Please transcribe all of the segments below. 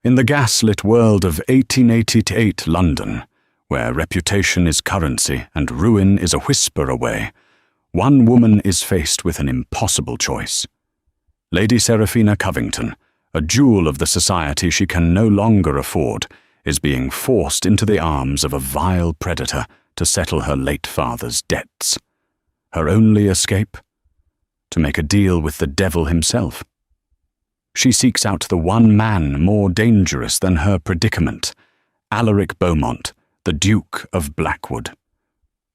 In the gas-lit world of 1888 London, where reputation is currency and ruin is a whisper away, one woman is faced with an impossible choice. Lady Seraphina Covington, a jewel of the society she can no longer afford, is being forced into the arms of a vile predator to settle her late father's debts. Her only escape? To make a deal with the devil himself. She seeks out the one man more dangerous than her predicament, Alaric Beaumont, the Duke of Blackwood,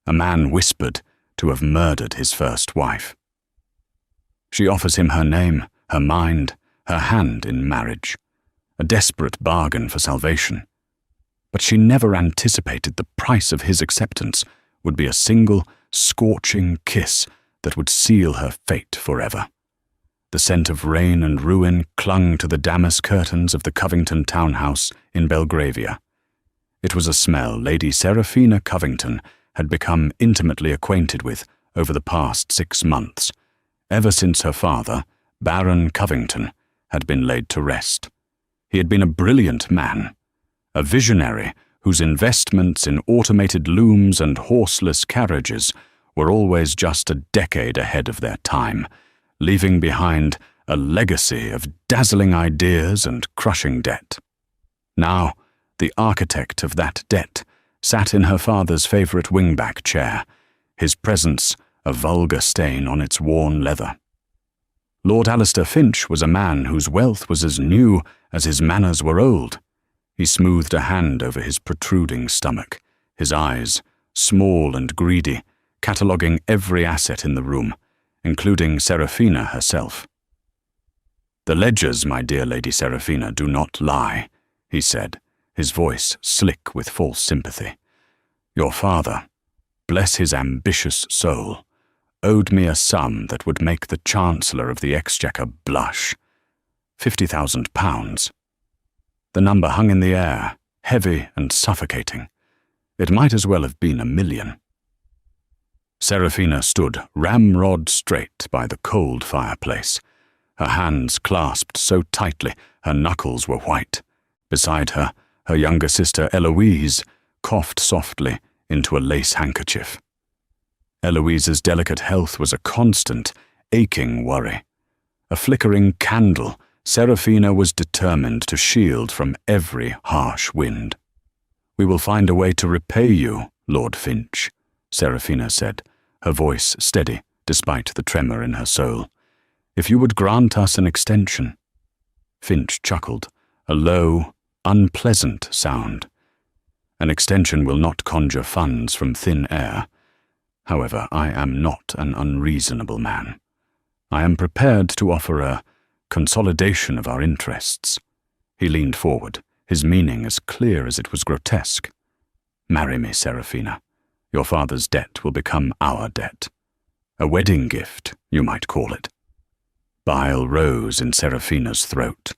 a man whispered to have murdered his first wife. She offers him her name, her mind, her hand in marriage, a desperate bargain for salvation. But she never anticipated the price of his acceptance would be a single, scorching kiss that would seal her fate forever. The scent of rain and ruin clung to the damask curtains of the Covington townhouse in Belgravia. It was a smell Lady Seraphina Covington had become intimately acquainted with over the past 6 months, ever since her father, Baron Covington, had been laid to rest. He had been a brilliant man, a visionary whose investments in automated looms and horseless carriages were always just a decade ahead of their time, leaving behind a legacy of dazzling ideas and crushing debt. Now, the architect of that debt sat in her father's favourite wingback chair, his presence a vulgar stain on its worn leather. Lord Alistair Finch was a man whose wealth was as new as his manners were old. He smoothed a hand over his protruding stomach, his eyes, small and greedy, cataloguing every asset in the room, including Seraphina herself. "The ledgers, my dear Lady Seraphina, do not lie," he said, his voice slick with false sympathy. "Your father, bless his ambitious soul, owed me a sum that would make the Chancellor of the Exchequer blush. £50,000. The number hung in the air, heavy and suffocating. It might as well have been £1 million. Seraphina stood ramrod straight by the cold fireplace, her hands clasped so tightly her knuckles were white. Beside her, her younger sister Eloise coughed softly into a lace handkerchief. Eloise's delicate health was a constant, aching worry. A flickering candle, Seraphina was determined to shield from every harsh wind. "We will find a way to repay you, Lord Finch," Seraphina said, her voice steady despite the tremor in her soul. "If you would grant us an extension." Finch chuckled, a low, unpleasant sound. "An extension will not conjure funds from thin air. However, I am not an unreasonable man. I am prepared to offer a consolidation of our interests." He leaned forward, his meaning as clear as it was grotesque. "Marry me, Seraphina. Your father's debt will become our debt. A wedding gift, you might call it." Bile rose in Seraphina's throat.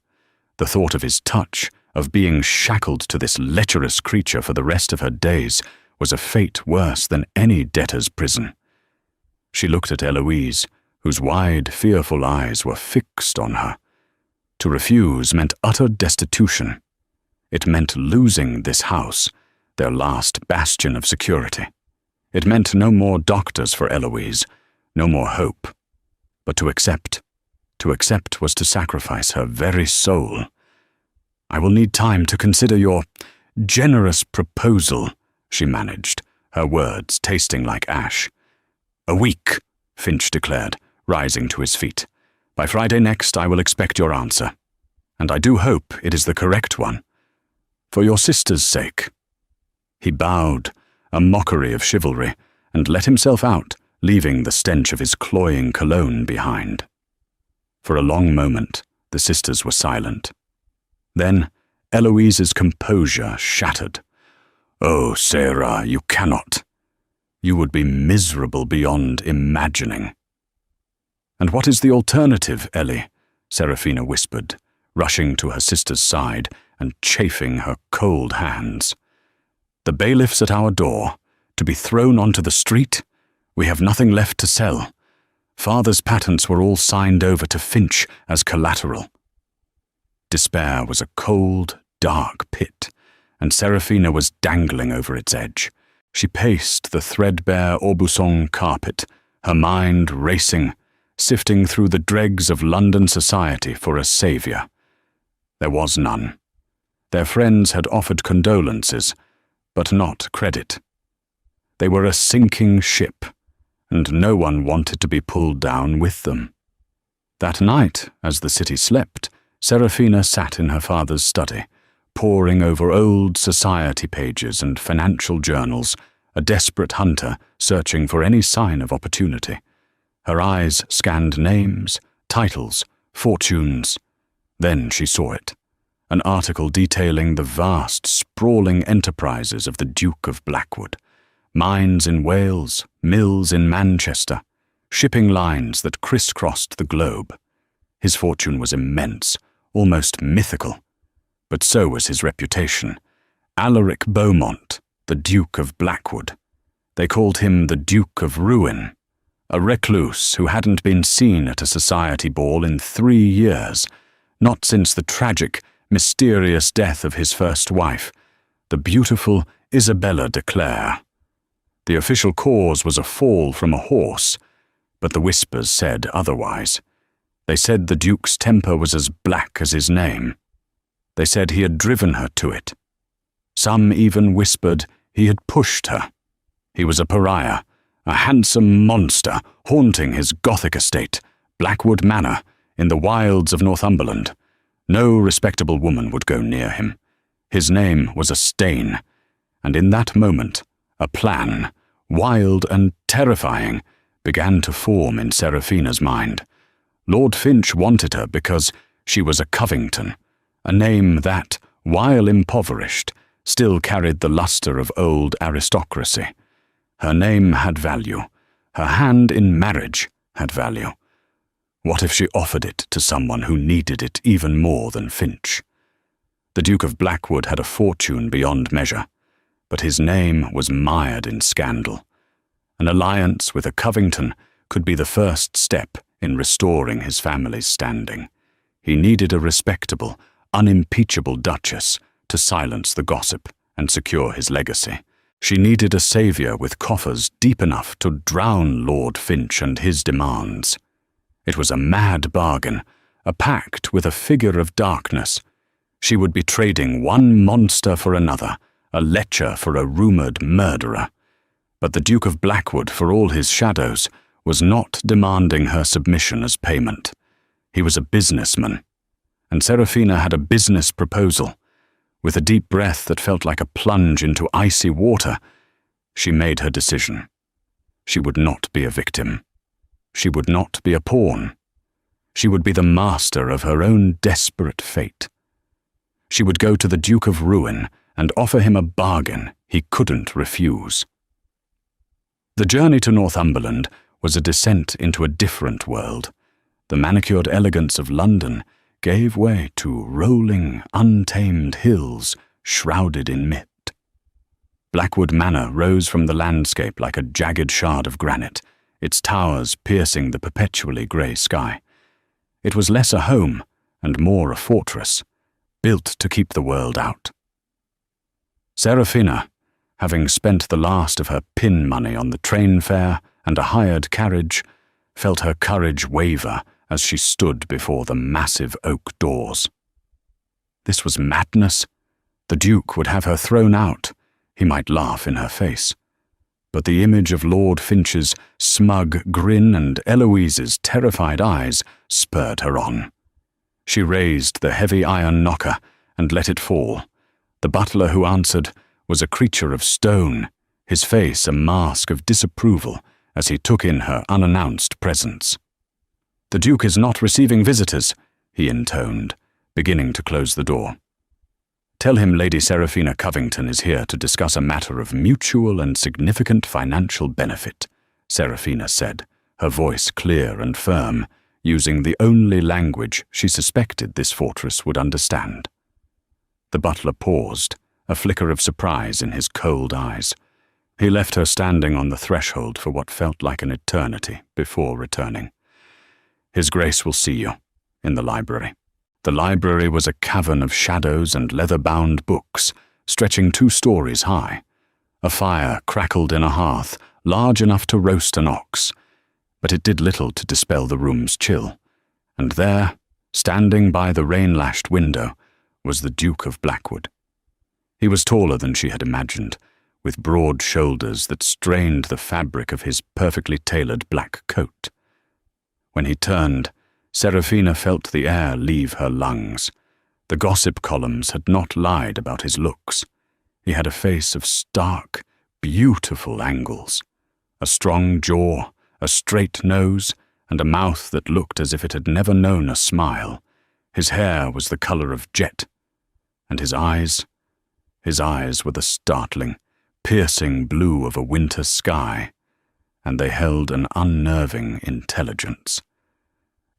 The thought of his touch, of being shackled to this lecherous creature for the rest of her days, was a fate worse than any debtor's prison. She looked at Eloise, whose wide, fearful eyes were fixed on her. To refuse meant utter destitution. It meant losing this house, their last bastion of security. It meant no more doctors for Eloise, no more hope. But to accept was to sacrifice her very soul. "I will need time to consider your generous proposal," she managed, her words tasting like ash. "A week," Finch declared, rising to his feet. "By Friday next I will expect your answer. And I do hope it is the correct one. For your sister's sake." He bowed, a mockery of chivalry, and let himself out, leaving the stench of his cloying cologne behind. For a long moment, the sisters were silent. Then, Eloise's composure shattered. "Oh, Sarah, you cannot. You would be miserable beyond imagining." "And what is the alternative, Ellie?" Seraphina whispered, rushing to her sister's side and chafing her cold hands. "The bailiffs at our door, to be thrown onto the street? We have nothing left to sell. Father's patents were all signed over to Finch as collateral." Despair was a cold, dark pit, and Seraphina was dangling over its edge. She paced the threadbare Aubusson carpet, her mind racing, sifting through the dregs of London society for a saviour. There was none. Their friends had offered condolences, but not credit. They were a sinking ship, and no one wanted to be pulled down with them. That night, as the city slept, Seraphina sat in her father's study, poring over old society pages and financial journals, a desperate hunter searching for any sign of opportunity. Her eyes scanned names, titles, fortunes. Then she saw it, an article detailing the vast, sprawling enterprises of the Duke of Blackwood. Mines in Wales, mills in Manchester, shipping lines that crisscrossed the globe. His fortune was immense, almost mythical. But so was his reputation. Alaric Beaumont, the Duke of Blackwood. They called him the Duke of Ruin, a recluse who hadn't been seen at a society ball in 3 years, not since the tragic, mysterious death of his first wife, the beautiful Isabella de Clare. The official cause was a fall from a horse, but the whispers said otherwise. They said the Duke's temper was as black as his name. They said he had driven her to it. Some even whispered he had pushed her. He was a pariah, a handsome monster haunting his Gothic estate, Blackwood Manor, in the wilds of Northumberland. No respectable woman would go near him. His name was a stain, and in that moment, a plan, wild and terrifying, began to form in Seraphina's mind. Lord Finch wanted her because she was a Covington, a name that, while impoverished, still carried the lustre of old aristocracy. Her name had value. Her hand in marriage had value. What if she offered it to someone who needed it even more than Finch? The Duke of Blackwood had a fortune beyond measure, but his name was mired in scandal. An alliance with a Covington could be the first step in restoring his family's standing. He needed a respectable, unimpeachable duchess to silence the gossip and secure his legacy. She needed a saviour with coffers deep enough to drown Lord Finch and his demands. It was a mad bargain, a pact with a figure of darkness. She would be trading one monster for another, a lecher for a rumoured murderer. But the Duke of Blackwood, for all his shadows, was not demanding her submission as payment. He was a businessman, and Seraphina had a business proposal. With a deep breath that felt like a plunge into icy water, she made her decision. She would not be a victim. She would not be a pawn. She would be the master of her own desperate fate. She would go to the Duke of Ruin and offer him a bargain he couldn't refuse. The journey to Northumberland was a descent into a different world. The manicured elegance of London gave way to rolling, untamed hills shrouded in mist. Blackwood Manor rose from the landscape like a jagged shard of granite, its towers piercing the perpetually grey sky. It was less a home and more a fortress, built to keep the world out. Seraphina, having spent the last of her pin money on the train fare and a hired carriage, felt her courage waver as she stood before the massive oak doors. This was madness. The Duke would have her thrown out. He might laugh in her face. But the image of Lord Finch's smug grin and Eloise's terrified eyes spurred her on. She raised the heavy iron knocker and let it fall. The butler who answered was a creature of stone, his face a mask of disapproval as he took in her unannounced presence. "The Duke is not receiving visitors," he intoned, beginning to close the door. "Tell him Lady Seraphina Covington is here to discuss a matter of mutual and significant financial benefit," Seraphina said, her voice clear and firm, using the only language she suspected this fortress would understand. The butler paused, a flicker of surprise in his cold eyes. He left her standing on the threshold for what felt like an eternity before returning. "His Grace will see you in the library." The library was a cavern of shadows and leather-bound books, stretching 2 stories high. A fire crackled in a hearth, large enough to roast an ox, but it did little to dispel the room's chill. And there, standing by the rain-lashed window, was the Duke of Blackwood. He was taller than she had imagined, with broad shoulders that strained the fabric of his perfectly tailored black coat. When he turned, Seraphina felt the air leave her lungs. The gossip columns had not lied about his looks. He had a face of stark, beautiful angles, a strong jaw, a straight nose, and a mouth that looked as if it had never known a smile. His hair was the color of jet, and his eyes were the startling, piercing blue of a winter sky, and they held an unnerving intelligence.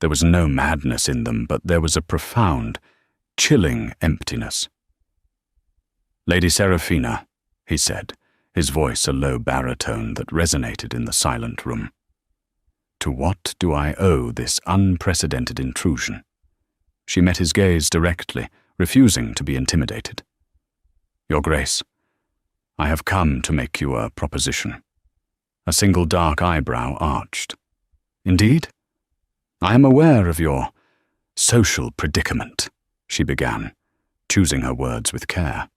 There was no madness in them, but there was a profound, chilling emptiness. "Lady Seraphina," he said, his voice a low baritone that resonated in the silent room. "To what do I owe this unprecedented intrusion?" She met his gaze directly, refusing to be intimidated. "Your Grace, I have come to make you a proposition." A single dark eyebrow arched. "Indeed? I am aware of your social predicament," she began, choosing her words with care.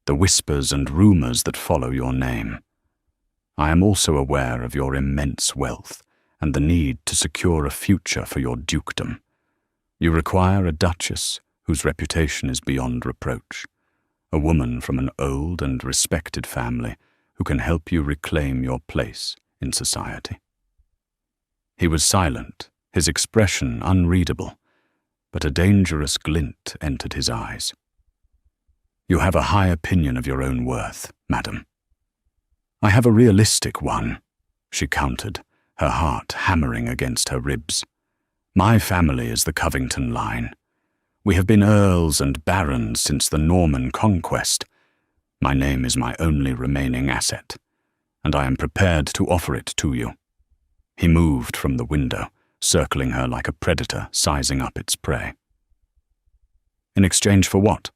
"The whispers and rumors that follow your name. I am also aware of your immense wealth and the need to secure a future for your dukedom. You require a duchess whose reputation is beyond reproach, a woman from an old and respected family who can help you reclaim your place in society." He was silent, his expression unreadable, but a dangerous glint entered his eyes. "You have a high opinion of your own worth, madam." "I have a realistic one," she countered, her heart hammering against her ribs. "My family is the Covington line. We have been earls and barons since the Norman conquest. My name is my only remaining asset, and I am prepared to offer it to you." He moved from the window, circling her like a predator sizing up its prey. "In exchange for what?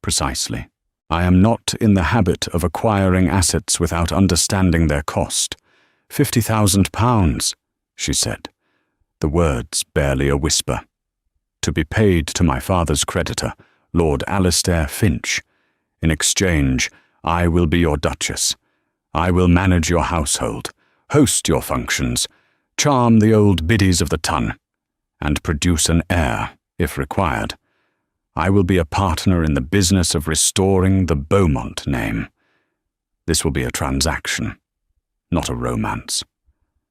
Precisely. I am not in the habit of acquiring assets without understanding their cost. £50,000, she said, the words barely a whisper. "To be paid to my father's creditor, Lord Alistair Finch. In exchange, I will be your duchess. I will manage your household, host your functions, charm the old biddies of the ton, and produce an heir, if required. I will be a partner in the business of restoring the Beaumont name. This will be a transaction, not a romance.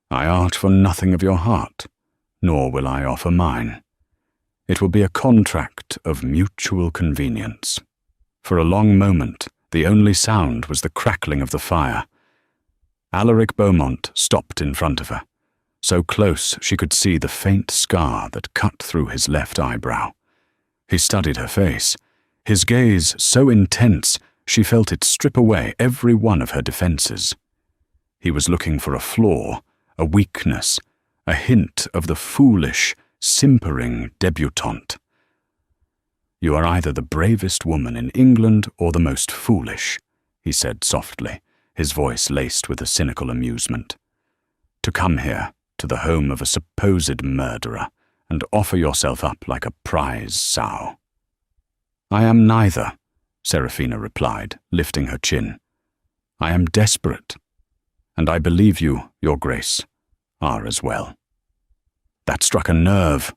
I ask for nothing of your heart, nor will I offer mine. It will be a contract of mutual convenience." For a long moment, the only sound was the crackling of the fire. Alaric Beaumont stopped in front of her, so close she could see the faint scar that cut through his left eyebrow. He studied her face, his gaze so intense she felt it strip away every one of her defenses. He was looking for a flaw, a weakness, a hint of the foolish, simpering debutante. "You are either the bravest woman in England or the most foolish," he said softly, his voice laced with a cynical amusement. "To come here, to the home of a supposed murderer, and offer yourself up like a prize sow." "I am neither," Seraphina replied, lifting her chin. "I am desperate, and I believe you, Your Grace, are as well." That struck a nerve.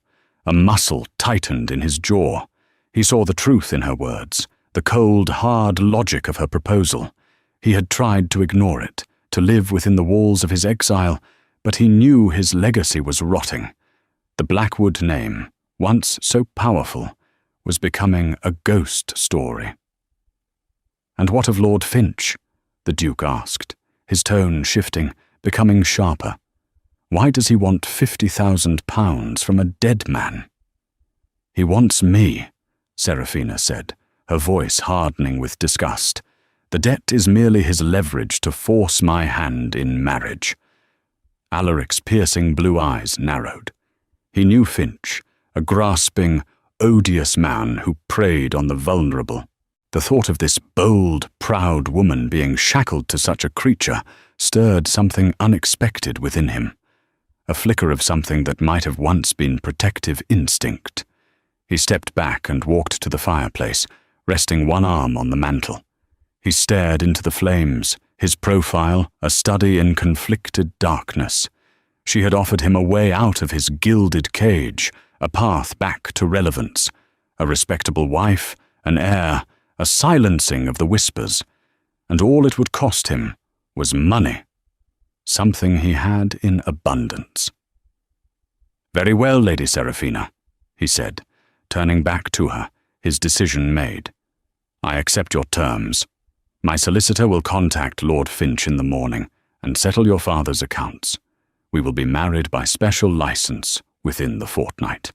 A muscle tightened in his jaw. He saw the truth in her words, the cold, hard logic of her proposal. He had tried to ignore it, to live within the walls of his exile, but he knew his legacy was rotting. The Blackwood name, once so powerful, was becoming a ghost story. "And what of Lord Finch?" the Duke asked, his tone shifting, becoming sharper. "Why does he want £50,000 from a dead man?" "He wants me," Seraphina said, her voice hardening with disgust. "The debt is merely his leverage to force my hand in marriage." Alaric's piercing blue eyes narrowed. He knew Finch, a grasping, odious man who preyed on the vulnerable. The thought of this bold, proud woman being shackled to such a creature stirred something unexpected within him, a flicker of something that might have once been protective instinct. He stepped back and walked to the fireplace, resting one arm on the mantel. He stared into the flames, his profile a study in conflicted darkness. She had offered him a way out of his gilded cage, a path back to relevance, a respectable wife, an heir, a silencing of the whispers, and all it would cost him was money, something he had in abundance. "Very well, Lady Seraphina," he said, turning back to her, his decision made. "I accept your terms. My solicitor will contact Lord Finch in the morning and settle your father's accounts. We will be married by special license within the fortnight."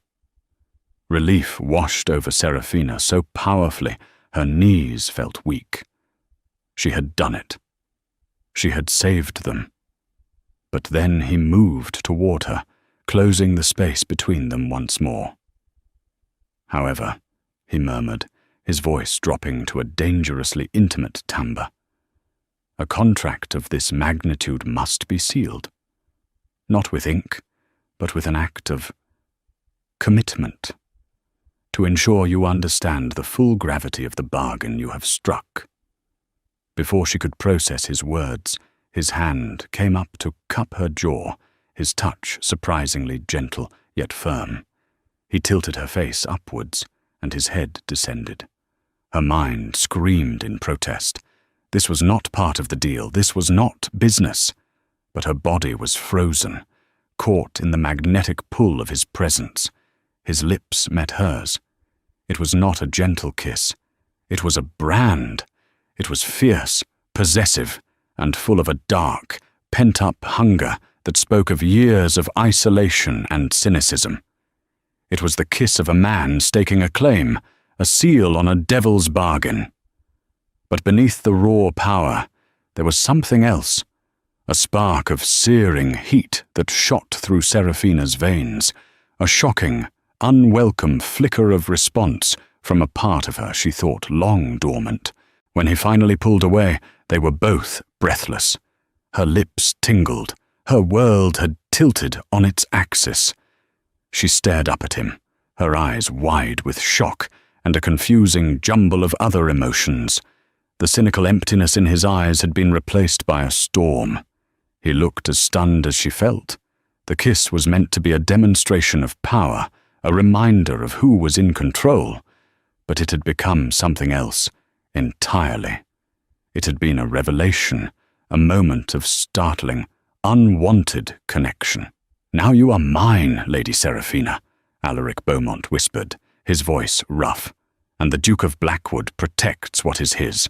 Relief washed over Seraphina so powerfully her knees felt weak. She had done it. She had saved them. But then he moved toward her, closing the space between them once more. "However," he murmured, his voice dropping to a dangerously intimate timbre, "a contract of this magnitude must be sealed. Not with ink, but with an act of commitment, to ensure you understand the full gravity of the bargain you have struck." Before she could process his words, his hand came up to cup her jaw, his touch surprisingly gentle yet firm. He tilted her face upwards, and his head descended. Her mind screamed in protest. This was not part of the deal, this was not business. But her body was frozen, caught in the magnetic pull of his presence. His lips met hers. It was not a gentle kiss. It was a brand. It was fierce, possessive, and full of a dark, pent-up hunger that spoke of years of isolation and cynicism. It was the kiss of a man staking a claim, a seal on a devil's bargain. But beneath the raw power, there was something else, a spark of searing heat that shot through Seraphina's veins, a shocking, unwelcome flicker of response from a part of her she thought long dormant. When he finally pulled away, they were both breathless. Her lips tingled. Her world had tilted on its axis. She stared up at him, her eyes wide with shock and a confusing jumble of other emotions. The cynical emptiness in his eyes had been replaced by a storm. He looked as stunned as she felt. The kiss was meant to be a demonstration of power, a reminder of who was in control, but it had become something else entirely. It had been a revelation, a moment of startling, unwanted connection. "Now you are mine, Lady Seraphina," Alaric Beaumont whispered, his voice rough, "and the Duke of Blackwood protects what is his."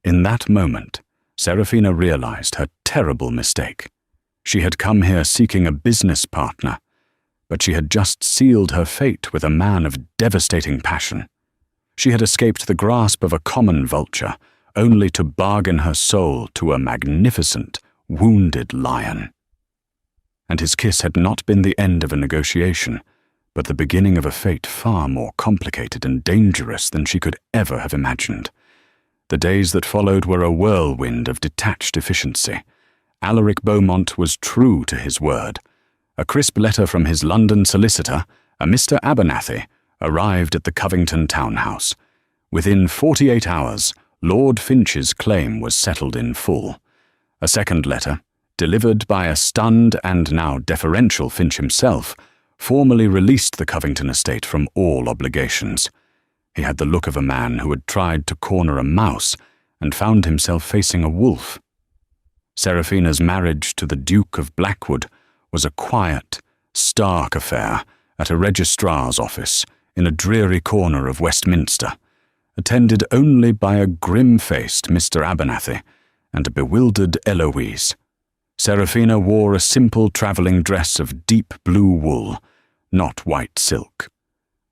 In that moment, Seraphina realized her terrible mistake. She had come here seeking a business partner, but she had just sealed her fate with a man of devastating passion. She had escaped the grasp of a common vulture, only to bargain her soul to a magnificent, wounded lion. And his kiss had not been the end of a negotiation, but the beginning of a fate far more complicated and dangerous than she could ever have imagined. The days that followed were a whirlwind of detached efficiency. Alaric Beaumont was true to his word. A crisp letter from his London solicitor, a Mr. Abernathy, arrived at the Covington townhouse. Within 48 hours, Lord Finch's claim was settled in full. A second letter, delivered by a stunned and now deferential Finch himself, formally released the Covington estate from all obligations. He had the look of a man who had tried to corner a mouse and found himself facing a wolf. Seraphina's marriage to the Duke of Blackwood was a quiet, stark affair at a registrar's office in a dreary corner of Westminster, attended only by a grim-faced Mr. Abernathy and a bewildered Eloise. Seraphina wore a simple travelling dress of deep blue wool, not white silk.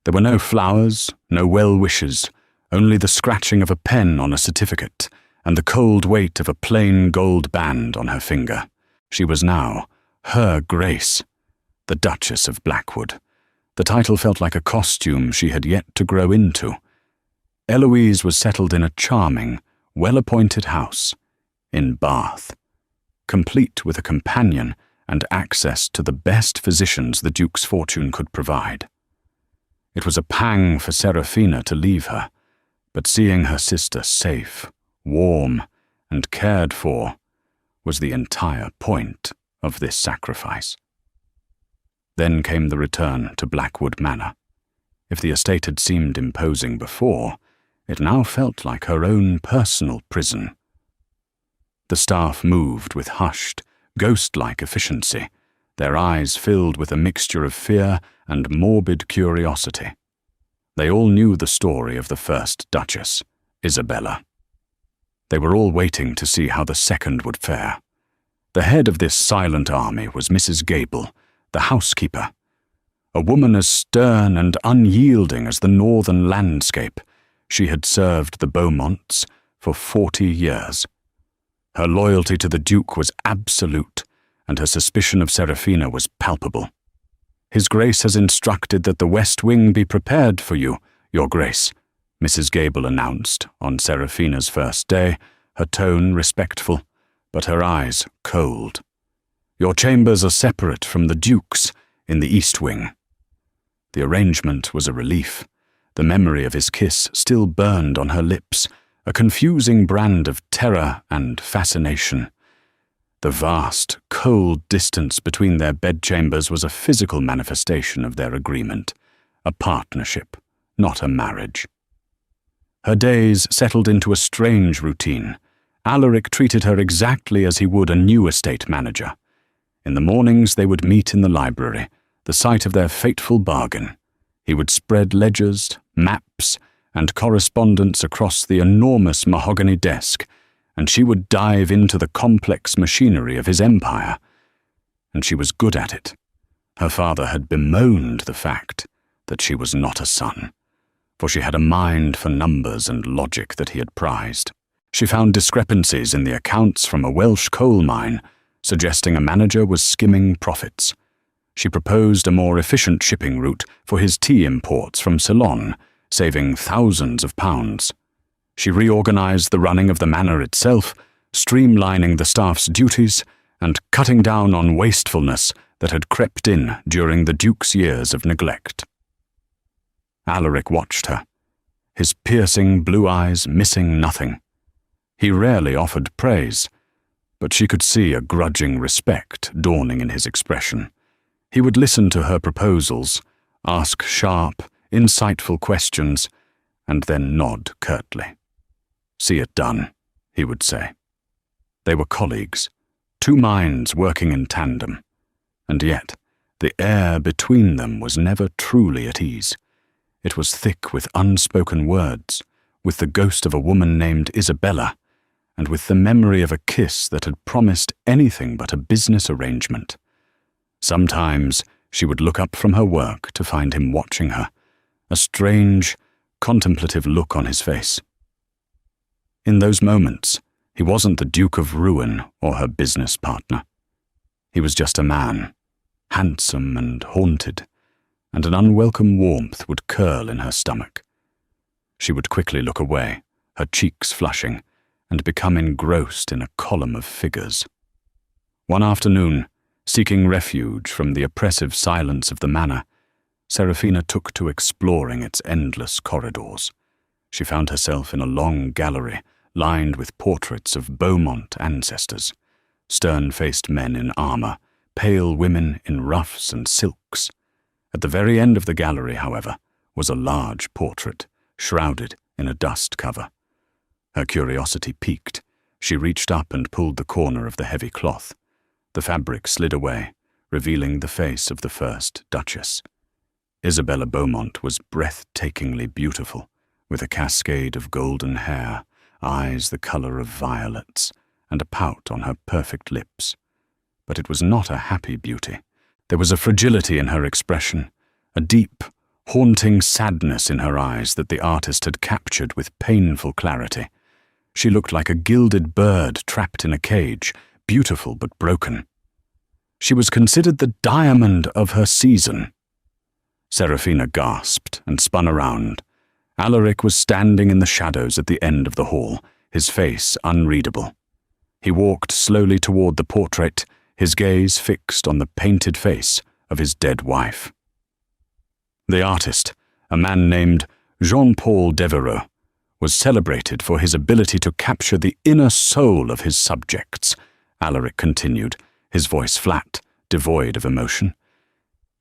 There were no flowers, no well-wishes, only the scratching of a pen on a certificate and the cold weight of a plain gold band on her finger. She was now Her Grace, the Duchess of Blackwood, The title felt like a costume she had yet to grow into. Eloise was settled in a charming, well-appointed house in Bath, complete with a companion and access to the best physicians the Duke's fortune could provide. It was a pang for Seraphina to leave her, but seeing her sister safe, warm, and cared for was the entire point of this sacrifice. Then came the return to Blackwood Manor. If the estate had seemed imposing before, it now felt like her own personal prison. The staff moved with hushed, ghost-like efficiency, their eyes filled with a mixture of fear and morbid curiosity. They all knew the story of the first Duchess, Isabella. They were all waiting to see how the second would fare. The head of this silent army was Mrs. Gable, the housekeeper, a woman as stern and unyielding as the northern landscape. She had served the Beaumonts for 40 years. Her loyalty to the Duke was absolute, and her suspicion of Seraphina was palpable. "His Grace has instructed that the West Wing be prepared for you, Your Grace," Mrs. Gable announced on Seraphina's first day, her tone respectful, but her eyes cold. "Your chambers are separate from the Duke's in the East Wing." The arrangement was a relief. The memory of his kiss still burned on her lips, a confusing brand of terror and fascination. The vast, cold distance between their bedchambers was a physical manifestation of their agreement, a partnership, not a marriage. Her days settled into a strange routine. Alaric treated her exactly as he would a new estate manager. In the mornings they would meet in the library, the site of their fateful bargain. He would spread ledgers, maps, and correspondence across the enormous mahogany desk, and she would dive into the complex machinery of his empire. And she was good at it. Her father had bemoaned the fact that she was not a son, for she had a mind for numbers and logic that he had prized. She found discrepancies in the accounts from a Welsh coal mine, suggesting a manager was skimming profits. She proposed a more efficient shipping route for his tea imports from Ceylon, saving thousands of pounds. She reorganized the running of the manor itself, streamlining the staff's duties and cutting down on wastefulness that had crept in during the Duke's years of neglect. Alaric watched her, his piercing blue eyes missing nothing. He rarely offered praise, but she could see a grudging respect dawning in his expression. He would listen to her proposals, ask sharp, insightful questions, and then nod curtly. "See it done," he would say. They were colleagues, two minds working in tandem, and yet the air between them was never truly at ease. It was thick with unspoken words, with the ghost of a woman named Isabella, and with the memory of a kiss that had promised anything but a business arrangement. Sometimes she would look up from her work to find him watching her, a strange, contemplative look on his face. In those moments, he wasn't the Duke of Ruin or her business partner. He was just a man, handsome and haunted, and an unwelcome warmth would curl in her stomach. She would quickly look away, her cheeks flushing, and become engrossed in a column of figures. One afternoon, seeking refuge from the oppressive silence of the manor, Seraphina took to exploring its endless corridors. She found herself in a long gallery lined with portraits of Beaumont ancestors, stern-faced men in armor, pale women in ruffs and silks. At the very end of the gallery, however, was a large portrait, shrouded in a dust cover. Her curiosity piqued. She reached up and pulled the corner of the heavy cloth. The fabric slid away, revealing the face of the first Duchess. Isabella Beaumont was breathtakingly beautiful, with a cascade of golden hair, eyes the color of violets, and a pout on her perfect lips. But it was not a happy beauty. There was a fragility in her expression, a deep, haunting sadness in her eyes that the artist had captured with painful clarity. She looked like a gilded bird trapped in a cage, beautiful but broken. She was considered the diamond of her season. Seraphina gasped and spun around. Alaric was standing in the shadows at the end of the hall, his face unreadable. He walked slowly toward the portrait, his gaze fixed on the painted face of his dead wife. The artist, a man named Jean-Paul Devereux, was celebrated for his ability to capture the inner soul of his subjects, Alaric continued, his voice flat, devoid of emotion.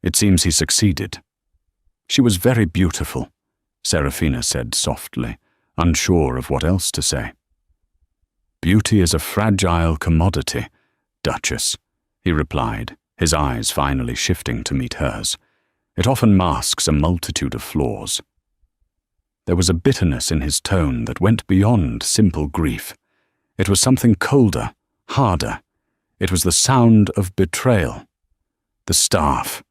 It seems he succeeded. She was very beautiful, Seraphina said softly, unsure of what else to say. Beauty is a fragile commodity, Duchess, he replied, his eyes finally shifting to meet hers. It often masks a multitude of flaws. There was a bitterness in his tone that went beyond simple grief. It was something colder, harder. It was the sound of betrayal. The staff.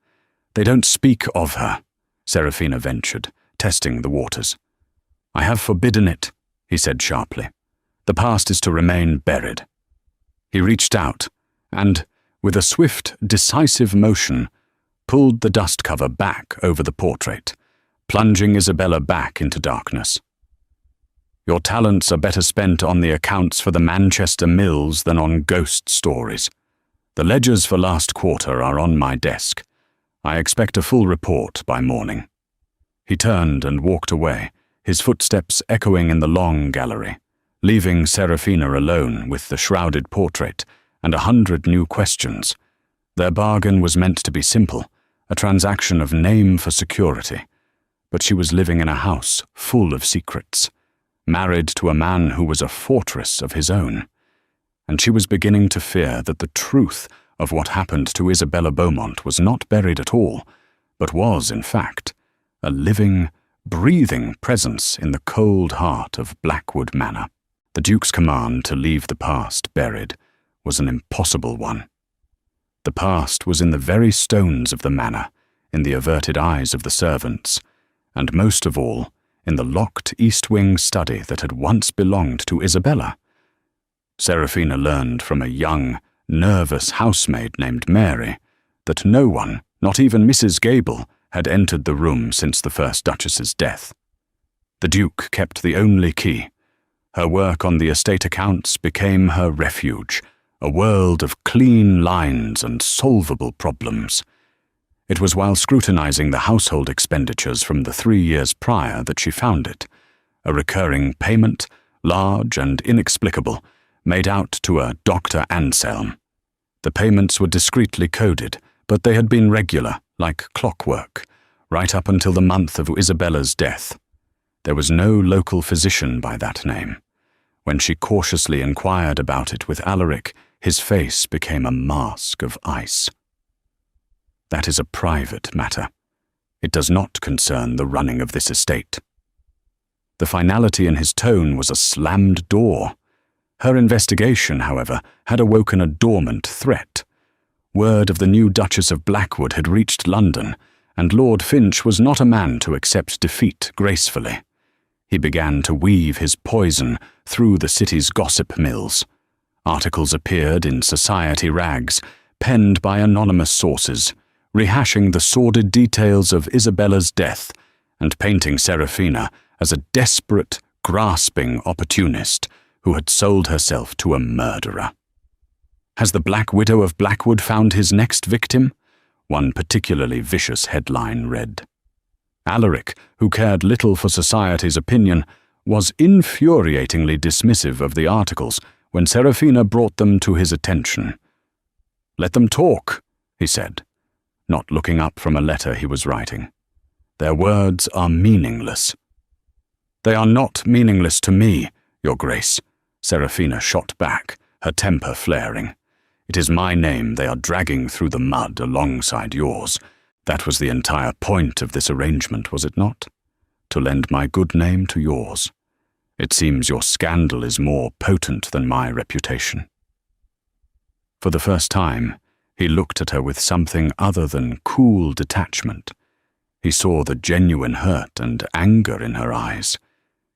They don't speak of her, Seraphina ventured, testing the waters. I have forbidden it, he said sharply. The past is to remain buried. He reached out and, with a swift, decisive motion, pulled the dust cover back over the portrait, plunging Isabella back into darkness. Your talents are better spent on the accounts for the Manchester mills than on ghost stories. The ledgers for last quarter are on my desk. I expect a full report by morning. He turned and walked away, his footsteps echoing in the long gallery, leaving Seraphina alone with the shrouded portrait and 100 new questions. Their bargain was meant to be simple, a transaction of name for security. But she was living in a house full of secrets, married to a man who was a fortress of his own. And she was beginning to fear that the truth of what happened to Isabella Beaumont was not buried at all, but was, in fact, a living, breathing presence in the cold heart of Blackwood Manor. The Duke's command to leave the past buried was an impossible one. The past was in the very stones of the manor, in the averted eyes of the servants, and most of all, in the locked east wing study that had once belonged to Isabella. Seraphina learned from a young, nervous housemaid named Mary that no one, not even Mrs. Gable, had entered the room since the first Duchess's death. The Duke kept the only key. Her work on the estate accounts became her refuge, a world of clean lines and solvable problems. It was while scrutinizing the household expenditures from the 3 years prior that she found it, a recurring payment, large and inexplicable, made out to a Dr. Anselm. The payments were discreetly coded, but they had been regular, like clockwork, right up until the month of Isabella's death. There was no local physician by that name. When she cautiously inquired about it with Alaric, his face became a mask of ice. That is a private matter. It does not concern the running of this estate. The finality in his tone was a slammed door. Her investigation, however, had awoken a dormant threat. Word of the new Duchess of Blackwood had reached London, and Lord Finch was not a man to accept defeat gracefully. He began to weave his poison through the city's gossip mills. Articles appeared in society rags, penned by anonymous sources, rehashing the sordid details of Isabella's death and painting Seraphina as a desperate, grasping opportunist who had sold herself to a murderer. Has the Black Widow of Blackwood found his next victim? One particularly vicious headline read. Alaric, who cared little for society's opinion, was infuriatingly dismissive of the articles when Seraphina brought them to his attention. "Let them talk," he said, not looking up from a letter he was writing. "Their words are meaningless." "They are not meaningless to me, Your Grace," Seraphina shot back, her temper flaring. "It is my name they are dragging through the mud alongside yours. That was the entire point of this arrangement, was it not? To lend my good name to yours. It seems your scandal is more potent than my reputation." For the first time, he looked at her with something other than cool detachment. He saw the genuine hurt and anger in her eyes.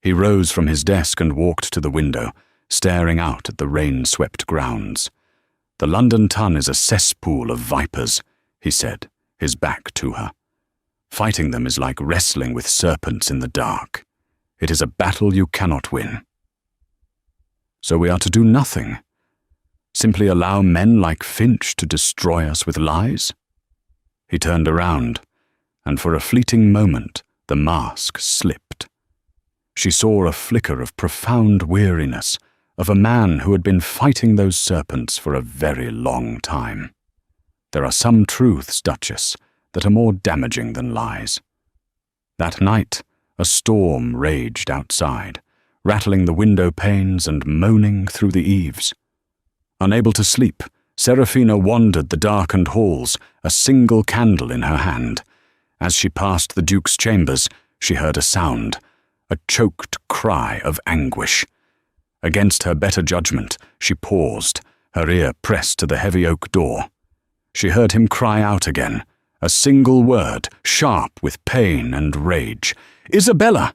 He rose from his desk and walked to the window, staring out at the rain-swept grounds. "The London Tun is a cesspool of vipers," he said, his back to her. Fighting them is like wrestling with serpents in the dark. It is a battle you cannot win. So we are to do nothing. Simply allow men like Finch to destroy us with lies? He turned around, and for a fleeting moment the mask slipped. She saw a flicker of profound weariness, of a man who had been fighting those serpents for a very long time. There are some truths, Duchess, that are more damaging than lies. That night, a storm raged outside, rattling the window panes and moaning through the eaves. Unable to sleep, Seraphina wandered the darkened halls, a single candle in her hand. As she passed the Duke's chambers, she heard a sound, a choked cry of anguish. Against her better judgment, she paused, her ear pressed to the heavy oak door. She heard him cry out again, a single word, sharp with pain and rage. "Isabella!"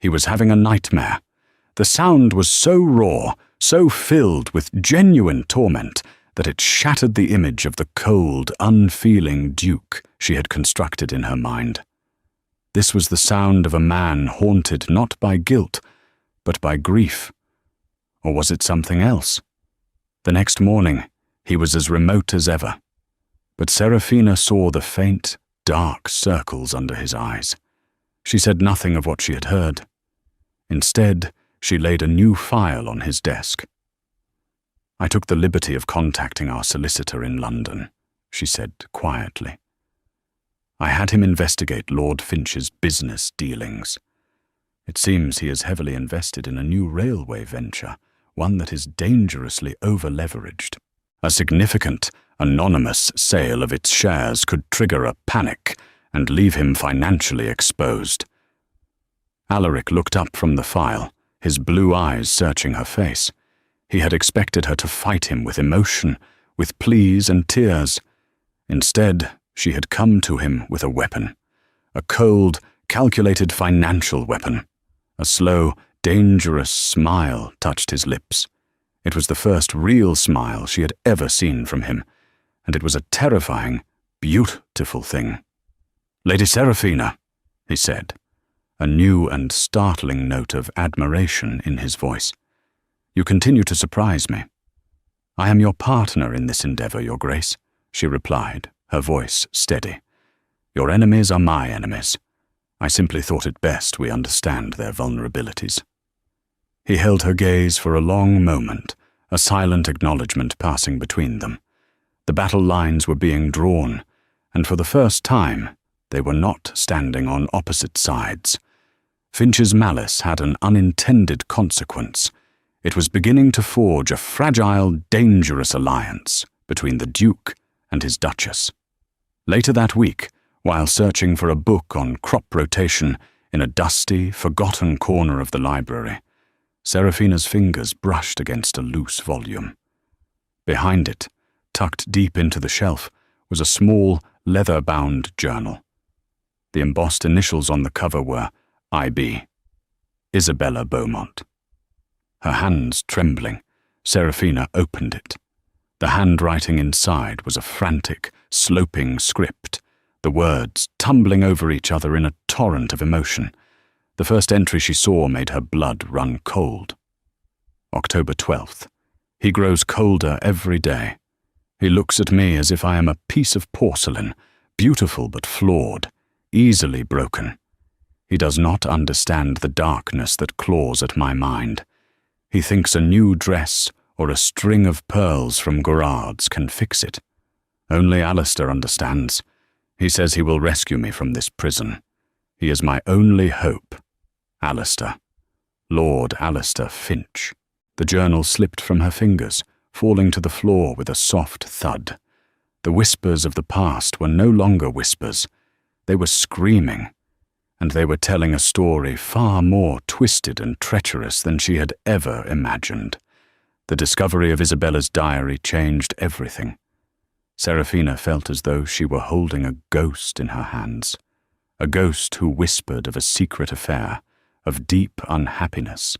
He was having a nightmare. The sound was so raw, so filled with genuine torment, that it shattered the image of the cold, unfeeling Duke she had constructed in her mind. This was the sound of a man haunted not by guilt, but by grief. Or was it something else? The next morning, he was as remote as ever. But Seraphina saw the faint, dark circles under his eyes. She said nothing of what she had heard. Instead, she laid a new file on his desk. "I took the liberty of contacting our solicitor in London," she said quietly. "I had him investigate Lord Finch's business dealings. It seems he is heavily invested in a new railway venture, one that is dangerously over-leveraged. A significant, anonymous sale of its shares could trigger a panic and leave him financially exposed." Alaric looked up from the file, his blue eyes searching her face. He had expected her to fight him with emotion, with pleas and tears. Instead, she had come to him with a weapon, a cold, calculated financial weapon. A slow, dangerous smile touched his lips. It was the first real smile she had ever seen from him, and it was a terrifying, beautiful thing. "Lady Seraphina," he said, a new and startling note of admiration in his voice. "You continue to surprise me." "I am your partner in this endeavor, Your Grace," she replied, her voice steady. "Your enemies are my enemies. I simply thought it best we understand their vulnerabilities." He held her gaze for a long moment, a silent acknowledgement passing between them. The battle lines were being drawn, and for the first time, they were not standing on opposite sides. Finch's malice had an unintended consequence. It was beginning to forge a fragile, dangerous alliance between the Duke and his Duchess. Later that week, while searching for a book on crop rotation in a dusty, forgotten corner of the library, Seraphina's fingers brushed against a loose volume. Behind it, tucked deep into the shelf, was a small, leather-bound journal. The embossed initials on the cover were I.B. Isabella Beaumont. Her hands trembling, Seraphina opened it. The handwriting inside was a frantic, sloping script, the words tumbling over each other in a torrent of emotion. The first entry she saw made her blood run cold. October 12th. He grows colder every day. He looks at me as if I am a piece of porcelain, beautiful but flawed, easily broken. He does not understand the darkness that claws at my mind. He thinks a new dress or a string of pearls from Gorard's can fix it. Only Alistair understands. He says he will rescue me from this prison. He is my only hope. Alistair. Lord Alistair Finch. The journal slipped from her fingers, falling to the floor with a soft thud. The whispers of the past were no longer whispers. They were screaming, and they were telling a story far more twisted and treacherous than she had ever imagined. The discovery of Isabella's diary changed everything. Seraphina felt as though she were holding a ghost in her hands, a ghost who whispered of a secret affair, of deep unhappiness,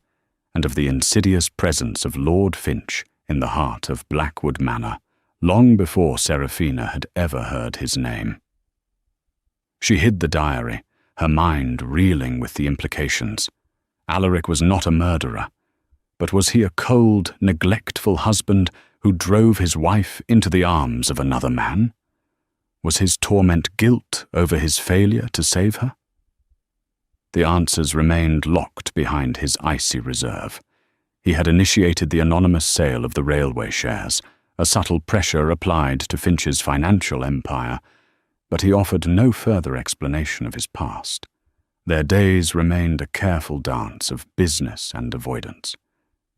and of the insidious presence of Lord Finch in the heart of Blackwood Manor, long before Seraphina had ever heard his name. She hid the diary, her mind reeling with the implications. Alaric was not a murderer, but was he a cold, neglectful husband who drove his wife into the arms of another man? Was his torment guilt over his failure to save her? The answers remained locked behind his icy reserve. He had initiated the anonymous sale of the railway shares, a subtle pressure applied to Finch's financial empire, but he offered no further explanation of his past. Their days remained a careful dance of business and avoidance.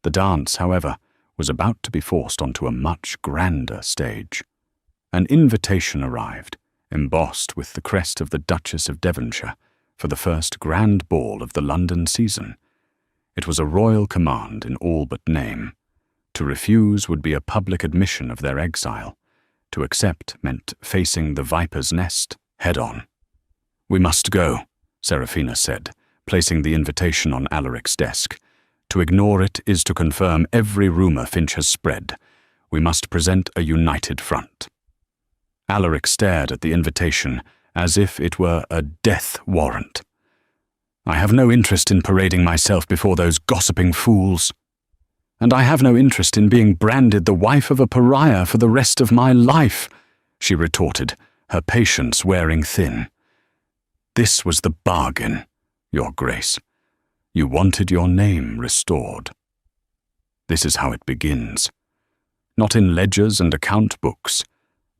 The dance, however, was about to be forced onto a much grander stage. An invitation arrived, embossed with the crest of the Duchess of Devonshire, for the first grand ball of the London season. It was a royal command in all but name. To refuse would be a public admission of their exile. To accept meant facing the viper's nest head-on. "We must go," Seraphina said, placing the invitation on Alaric's desk. "To ignore it is to confirm every rumor Finch has spread. We must present a united front." Alaric stared at the invitation as if it were a death warrant. "I have no interest in parading myself before those gossiping fools. And I have no interest in being branded the wife of a pariah for the rest of my life," she retorted, her patience wearing thin. "This was the bargain, Your Grace. You wanted your name restored. This is how it begins. Not in ledgers and account books,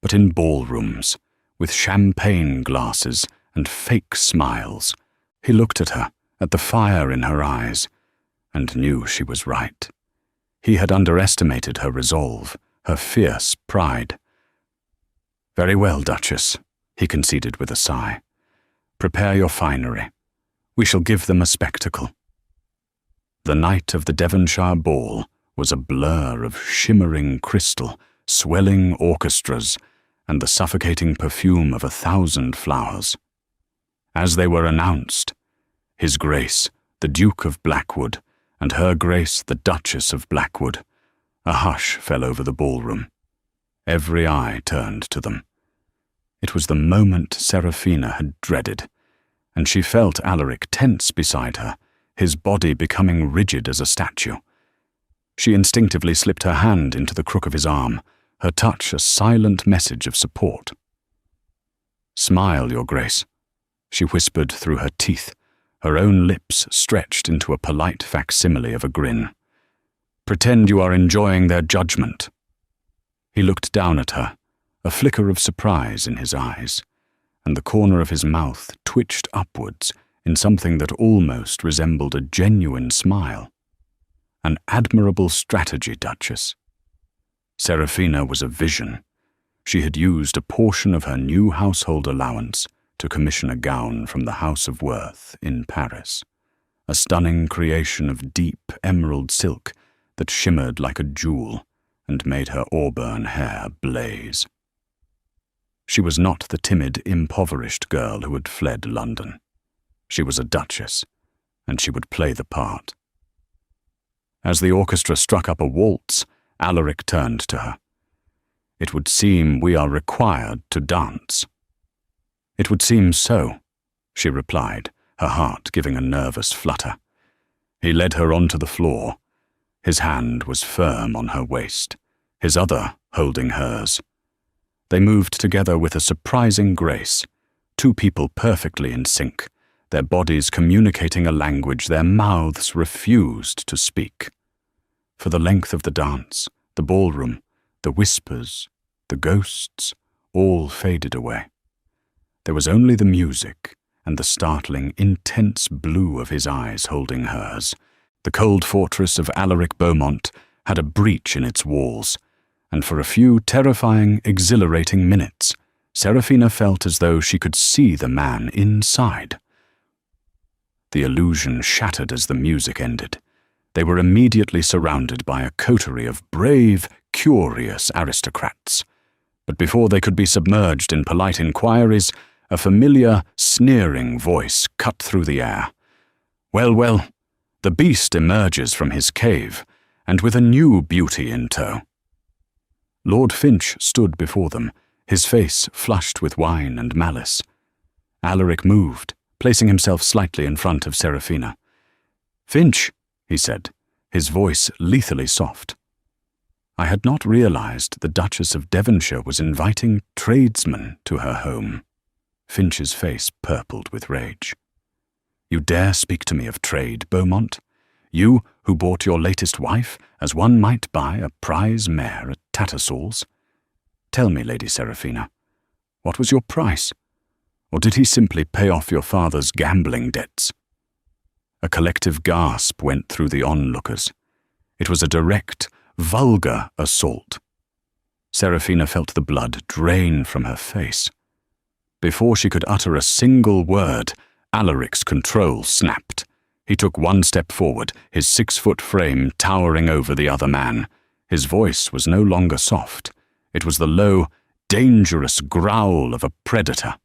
but in ballrooms, with champagne glasses and fake smiles." He looked at her, at the fire in her eyes, and knew she was right. He had underestimated her resolve, her fierce pride. "Very well, Duchess," he conceded with a sigh. "Prepare your finery. We shall give them a spectacle." The night of the Devonshire ball was a blur of shimmering crystal, swelling orchestras, and the suffocating perfume of 1,000 flowers. As they were announced, His Grace, the Duke of Blackwood, and Her Grace, the Duchess of Blackwood, a hush fell over the ballroom. Every eye turned to them. It was the moment Seraphina had dreaded, and she felt Alaric tense beside her, his body becoming rigid as a statue. She instinctively slipped her hand into the crook of his arm, her touch a silent message of support. "Smile, Your Grace," she whispered through her teeth, her own lips stretched into a polite facsimile of a grin. "Pretend you are enjoying their judgment." He looked down at her, a flicker of surprise in his eyes, and the corner of his mouth twitched upwards in something that almost resembled a genuine smile. "An admirable strategy, Duchess." Seraphina was a vision. She had used a portion of her new household allowance to commission a gown from the House of Worth in Paris, a stunning creation of deep emerald silk that shimmered like a jewel and made her auburn hair blaze. She was not the timid, impoverished girl who had fled London. She was a duchess, and she would play the part. As the orchestra struck up a waltz, Alaric turned to her. "It would seem we are required to dance." "It would seem so," she replied, her heart giving a nervous flutter. He led her onto the floor. His hand was firm on her waist, his other holding hers. They moved together with a surprising grace, two people perfectly in sync, their bodies communicating a language their mouths refused to speak. For the length of the dance, the ballroom, the whispers, the ghosts, all faded away. There was only the music and the startling, intense blue of his eyes holding hers. The cold fortress of Alaric Beaumont had a breach in its walls, and for a few terrifying, exhilarating minutes, Seraphina felt as though she could see the man inside. The illusion shattered as the music ended. They were immediately surrounded by a coterie of brave, curious aristocrats. But before they could be submerged in polite inquiries, a familiar, sneering voice cut through the air. "Well, well, the beast emerges from his cave, and with a new beauty in tow." Lord Finch stood before them, his face flushed with wine and malice. Alaric moved, placing himself slightly in front of Seraphina. "Finch," he said, his voice lethally soft. I had not realized the Duchess of Devonshire was inviting tradesmen to her home. Finch's face purpled with rage. "You dare speak to me of trade, Beaumont? You who bought your latest wife as one might buy a prize mare at Tattersall's? Tell me, Lady Seraphina, what was your price? Or did he simply pay off your father's gambling debts?" A collective gasp went through the onlookers. It was a direct, vulgar assault. Seraphina felt the blood drain from her face. Before she could utter a single word, Alaric's control snapped. He took one step forward, his 6-foot frame towering over the other man. His voice was no longer soft. It was the low, dangerous growl of a predator.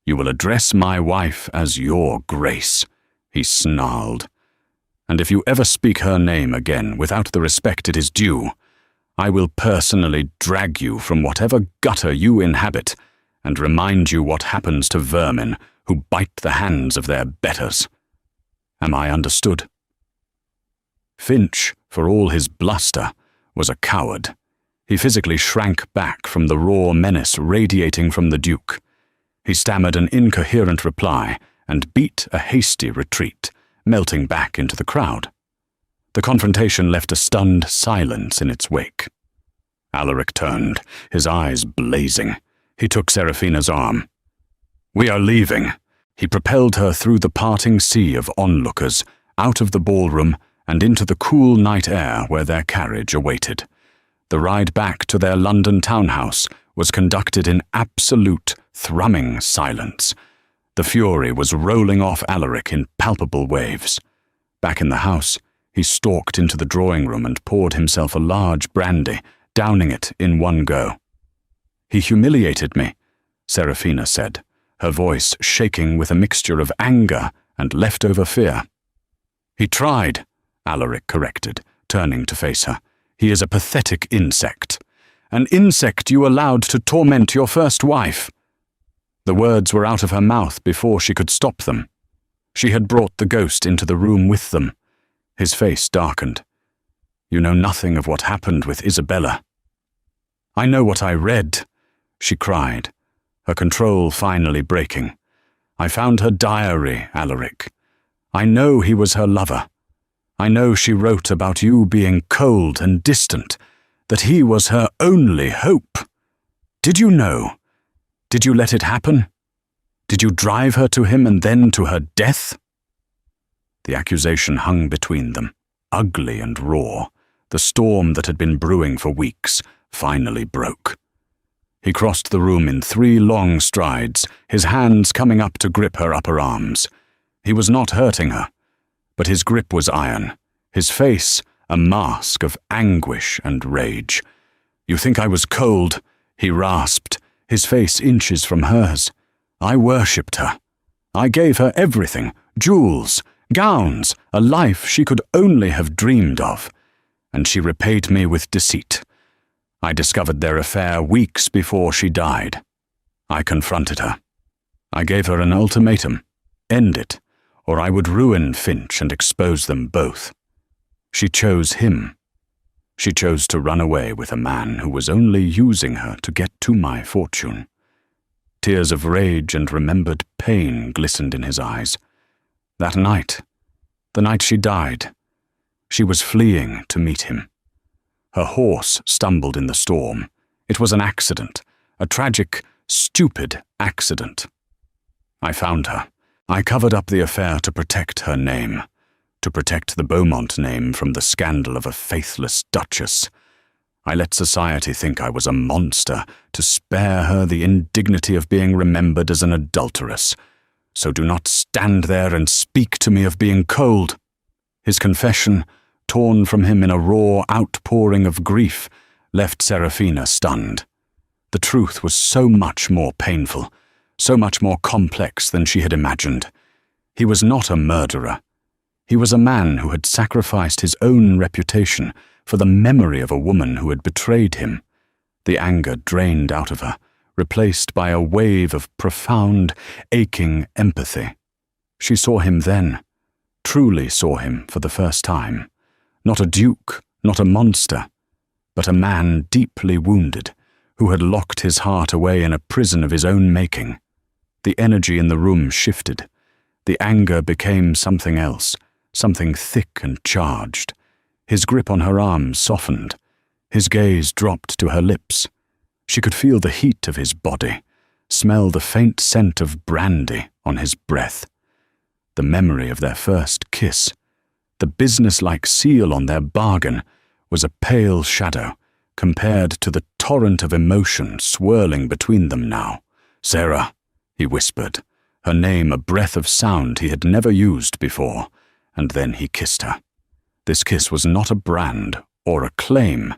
"You will address my wife as your grace," he snarled. "And if you ever speak her name again without the respect it is due, I will personally drag you from whatever gutter you inhabit and remind you what happens to vermin who bite the hands of their betters. Am I understood?" Finch, for all his bluster, was a coward. He physically shrank back from the raw menace radiating from the Duke. He stammered an incoherent reply and beat a hasty retreat, melting back into the crowd. The confrontation left a stunned silence in its wake. Alaric turned, his eyes blazing. He took Seraphina's arm. "We are leaving." He propelled her through the parting sea of onlookers, out of the ballroom and into the cool night air where their carriage awaited. The ride back to their London townhouse was conducted in absolute, thrumming silence. The fury was rolling off Alaric in palpable waves. Back in the house, he stalked into the drawing room and poured himself a large brandy, downing it in one go. "He humiliated me," Seraphina said, her voice shaking with a mixture of anger and leftover fear. "He tried," Alaric corrected, turning to face her. "He is a pathetic insect. An insect you allowed to torment your first wife." The words were out of her mouth before she could stop them. She had brought the ghost into the room with them. His face darkened. "You know nothing of what happened with Isabella." "I know what I read," she cried, her control finally breaking. "I found her diary, Alaric. I know he was her lover. I know she wrote about you being cold and distant, that he was her only hope. Did you know? Did you let it happen? Did you drive her to him and then to her death?" The accusation hung between them, ugly and raw. The storm that had been brewing for weeks finally broke. He crossed the room in 3 long strides, his hands coming up to grip her upper arms. He was not hurting her, but his grip was iron, his face a mask of anguish and rage. "You think I was cold," he rasped, his face inches from hers. "I worshipped her. I gave her everything, jewels, gowns, a life she could only have dreamed of. And she repaid me with deceit. I discovered their affair weeks before she died. I confronted her. I gave her an ultimatum. End it, or I would ruin Finch and expose them both. She chose him. She chose to run away with a man who was only using her to get to my fortune." Tears of rage and remembered pain glistened in his eyes. That night, the night she died, she was fleeing to meet him. Her horse stumbled in the storm. It was an accident, a tragic, stupid accident. I found her. I covered up the affair to protect her name, to protect the Beaumont name from the scandal of a faithless duchess. I let society think I was a monster to spare her the indignity of being remembered as an adulteress. So do not stand there and speak to me of being cold." His confession, torn from him in a raw outpouring of grief, left Seraphina stunned. The truth was so much more painful, so much more complex than she had imagined. He was not a murderer. He was a man who had sacrificed his own reputation for the memory of a woman who had betrayed him. The anger drained out of her, replaced by a wave of profound, aching empathy. She saw him then, truly saw him for the first time. Not a duke, not a monster, but a man deeply wounded, who had locked his heart away in a prison of his own making. The energy in the room shifted. The anger became something else, something thick and charged. His grip on her arm softened. His gaze dropped to her lips. She could feel the heat of his body, smell the faint scent of brandy on his breath. The memory of their first kiss, the businesslike seal on their bargain, was a pale shadow compared to the torrent of emotion swirling between them now. "Sarah," he whispered, her name a breath of sound he had never used before, and then he kissed her. This kiss was not a brand or a claim.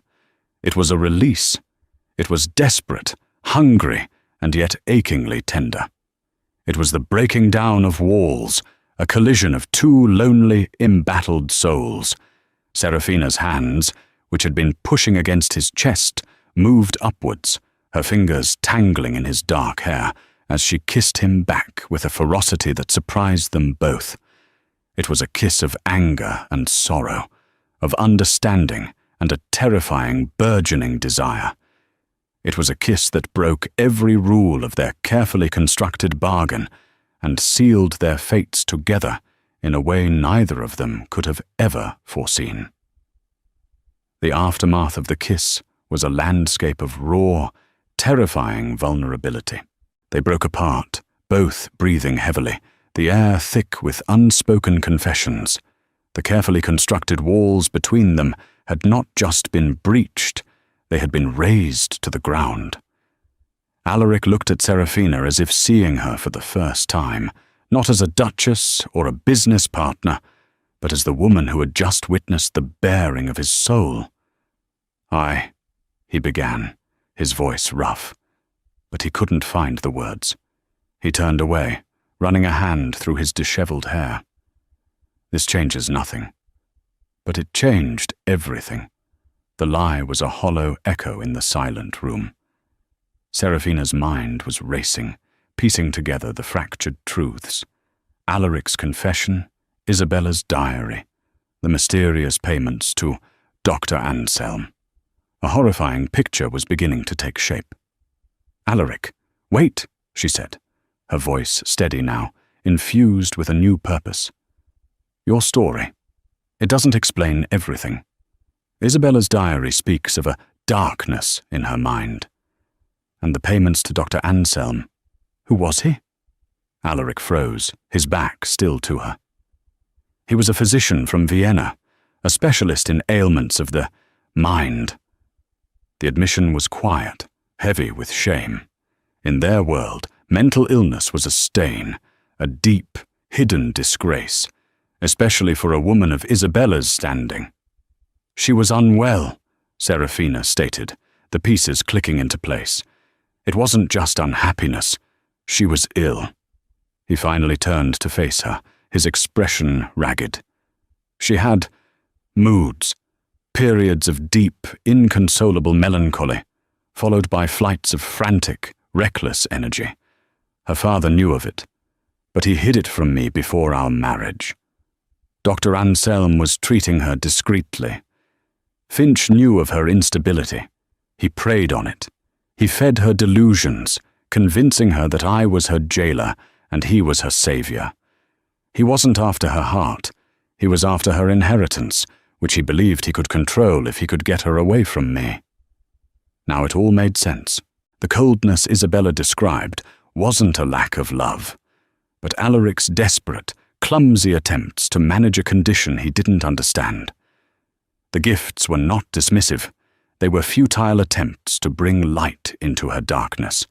It was a release. It was desperate, hungry, and yet achingly tender. It was the breaking down of walls, a collision of two lonely, embattled souls. Seraphina's hands, which had been pushing against his chest, moved upwards, her fingers tangling in his dark hair, as she kissed him back with a ferocity that surprised them both. It was a kiss of anger and sorrow, of understanding and a terrifying, burgeoning desire. It was a kiss that broke every rule of their carefully constructed bargain and sealed their fates together in a way neither of them could have ever foreseen. The aftermath of the kiss was a landscape of raw, terrifying vulnerability. They broke apart, both breathing heavily, the air thick with unspoken confessions. The carefully constructed walls between them had not just been breached, they had been razed to the ground. Alaric looked at Seraphina as if seeing her for the first time, not as a duchess or a business partner, but as the woman who had just witnessed the baring of his soul. He began, his voice rough, but he couldn't find the words. He turned away, running a hand through his disheveled hair. This changes nothing. But it changed everything. The lie was a hollow echo in the silent room. Seraphina's mind was racing, piecing together the fractured truths. Alaric's confession, Isabella's diary, the mysterious payments to Dr. Anselm. A horrifying picture was beginning to take shape. "Alaric, wait," she said, her voice steady now, infused with a new purpose. "Your story. It doesn't explain everything. Isabella's diary speaks of a darkness in her mind. And the payments to Dr. Anselm, who was he?" Alaric froze, his back still to her. "He was a physician from Vienna, a specialist in ailments of the mind." The admission was quiet, heavy with shame. In their world, mental illness was a stain, a deep, hidden disgrace, especially for a woman of Isabella's standing. "She was unwell," Seraphina stated, the pieces clicking into place. "It wasn't just unhappiness. She was ill." He finally turned to face her, his expression ragged. She had moods, periods of deep, inconsolable melancholy, followed by flights of frantic, reckless energy. Her father knew of it, but he hid it from me before our marriage. Dr. Anselm was treating her discreetly. Finch knew of her instability. He preyed on it. He fed her delusions, convincing her that I was her jailer and he was her savior. He wasn't after her heart. He was after her inheritance, which he believed he could control if he could get her away from me. Now it all made sense. The coldness Isabella described wasn't a lack of love, but Alaric's desperate, clumsy attempts to manage a condition he didn't understand. The gifts were not dismissive. They were futile attempts to bring light into her darkness.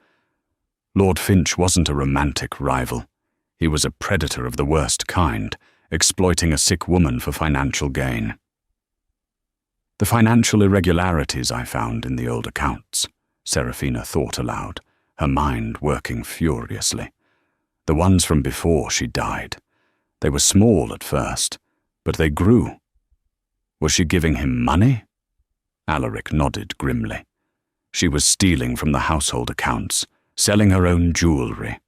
Lord Finch wasn't a romantic rival. He was a predator of the worst kind, exploiting a sick woman for financial gain. The financial irregularities I found in the old accounts, Seraphina thought aloud, her mind working furiously. The ones from before she died. They were small at first, but they grew. Was she giving him money? Alaric nodded grimly. She was stealing from the household accounts, selling her own jewelry.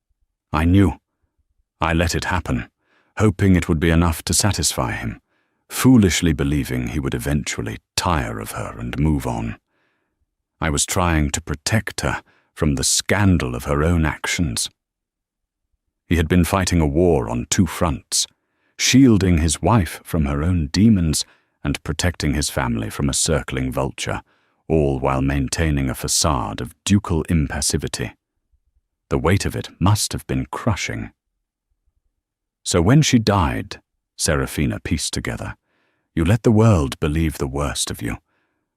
I knew. I let it happen, hoping it would be enough to satisfy him, foolishly believing he would eventually tire of her and move on. I was trying to protect her from the scandal of her own actions. He had been fighting a war on two fronts, shielding his wife from her own demons and protecting his family from a circling vulture, all while maintaining a facade of ducal impassivity. The weight of it must have been crushing. So when she died, Serafina pieced together, you let the world believe the worst of you,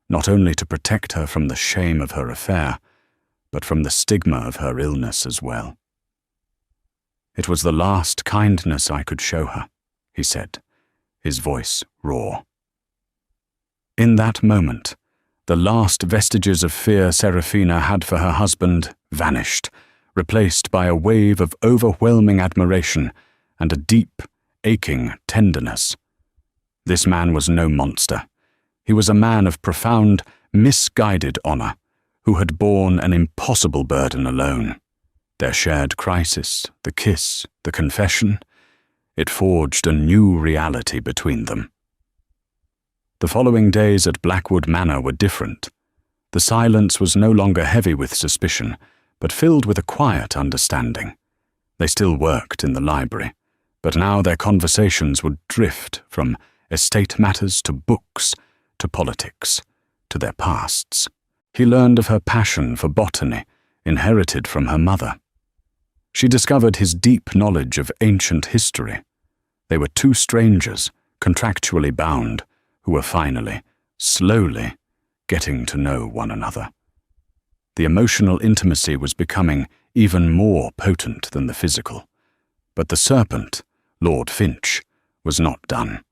not only to protect her from the shame of her affair, but from the stigma of her illness as well. It was the last kindness I could show her, he said, his voice raw. In that moment, the last vestiges of fear Serafina had for her husband vanished, replaced by a wave of overwhelming admiration and a deep, aching tenderness. This man was no monster. He was a man of profound, misguided honor, who had borne an impossible burden alone. Their shared crisis, the kiss, the confession, it forged a new reality between them. The following days at Blackwood Manor were different. The silence was no longer heavy with suspicion, but filled with a quiet understanding. They still worked in the library, but now their conversations would drift from estate matters to books, to politics, to their pasts. He learned of her passion for botany, inherited from her mother. She discovered his deep knowledge of ancient history. They were two strangers, contractually bound, who were finally, slowly, getting to know one another. The emotional intimacy was becoming even more potent than the physical. But the serpent, Lord Finch, was not done.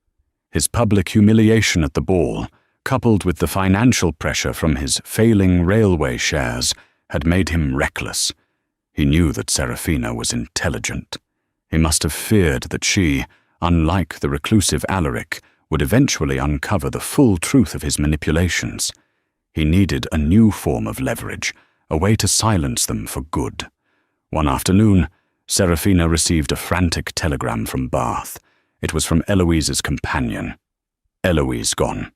His public humiliation at the ball, coupled with the financial pressure from his failing railway shares, had made him reckless. He knew that Serafina was intelligent. He must have feared that she, unlike the reclusive Alaric, would eventually uncover the full truth of his manipulations. He needed a new form of leverage, a way to silence them for good. One afternoon, Serafina received a frantic telegram from Bath. It was from Eloise's companion. Eloise gone.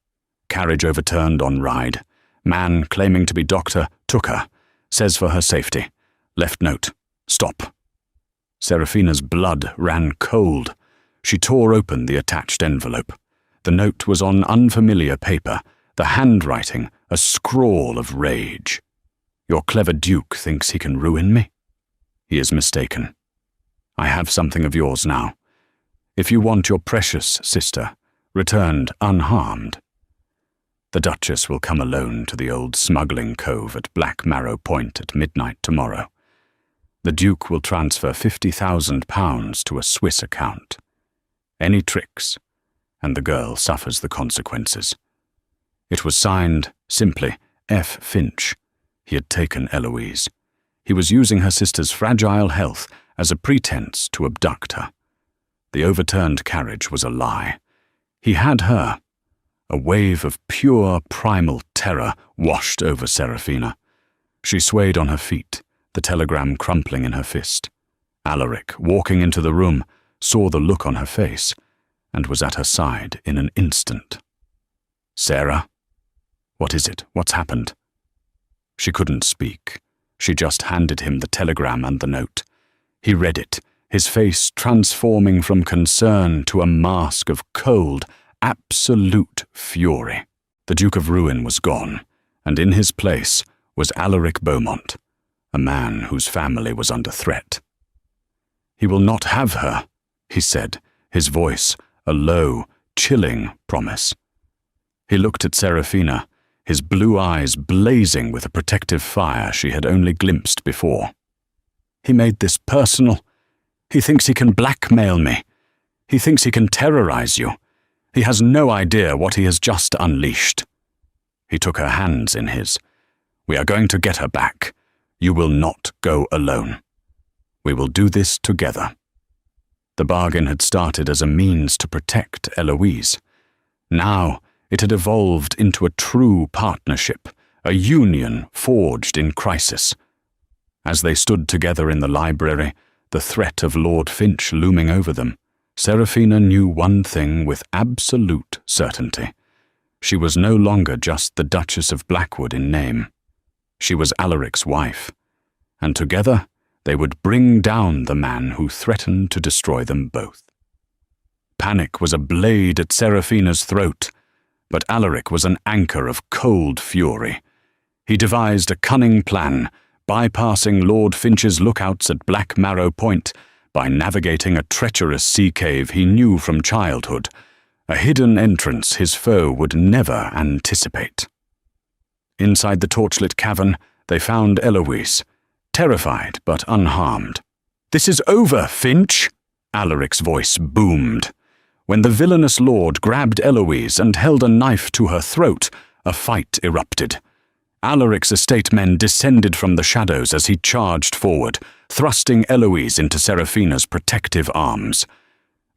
Carriage overturned on ride. Man claiming to be doctor took her. Says for her safety. Left note. Stop. Serafina's blood ran cold. She tore open the attached envelope. The note was on unfamiliar paper, the handwriting a scrawl of rage. Your clever Duke thinks he can ruin me? He is mistaken. I have something of yours now. If you want your precious sister returned unharmed, the Duchess will come alone to the old smuggling cove at Black Marrow Point at midnight tomorrow. The Duke will transfer £50,000 to a Swiss account. Any tricks, and the girl suffers the consequences. It was signed simply F. Finch. He had taken Eloise. He was using her sister's fragile health as a pretense to abduct her. The overturned carriage was a lie. He had her. A wave of pure primal terror washed over Serafina. She swayed on her feet, the telegram crumpling in her fist. Alaric, walking into the room, saw the look on her face and was at her side in an instant. Sarah? What is it? What's happened? She couldn't speak. She just handed him the telegram and the note. He read it, his face transforming from concern to a mask of cold, absolute fury. The Duke of Ruin was gone, and in his place was Alaric Beaumont, a man whose family was under threat. He will not have her, he said, his voice a low, chilling promise. He looked at Serafina, his blue eyes blazing with a protective fire she had only glimpsed before. He made this personal. He thinks he can blackmail me. He thinks he can terrorize you. He has no idea what he has just unleashed. He took her hands in his. We are going to get her back. You will not go alone. We will do this together. The bargain had started as a means to protect Eloise. Now it had evolved into a true partnership, a union forged in crisis. As they stood together in the library, the threat of Lord Finch looming over them, Seraphina knew one thing with absolute certainty. She was no longer just the Duchess of Blackwood in name. She was Alaric's wife, and together they would bring down the man who threatened to destroy them both. Panic was a blade at Seraphina's throat, but Alaric was an anchor of cold fury. He devised a cunning plan, bypassing Lord Finch's lookouts at Black Marrow Point by navigating a treacherous sea cave he knew from childhood, a hidden entrance his foe would never anticipate. Inside the torchlit cavern, they found Eloise, terrified but unharmed. "This is over, Finch!" Alaric's voice boomed. When the villainous lord grabbed Eloise and held a knife to her throat, a fight erupted. Alaric's estate men descended from the shadows as he charged forward, thrusting Eloise into Seraphina's protective arms.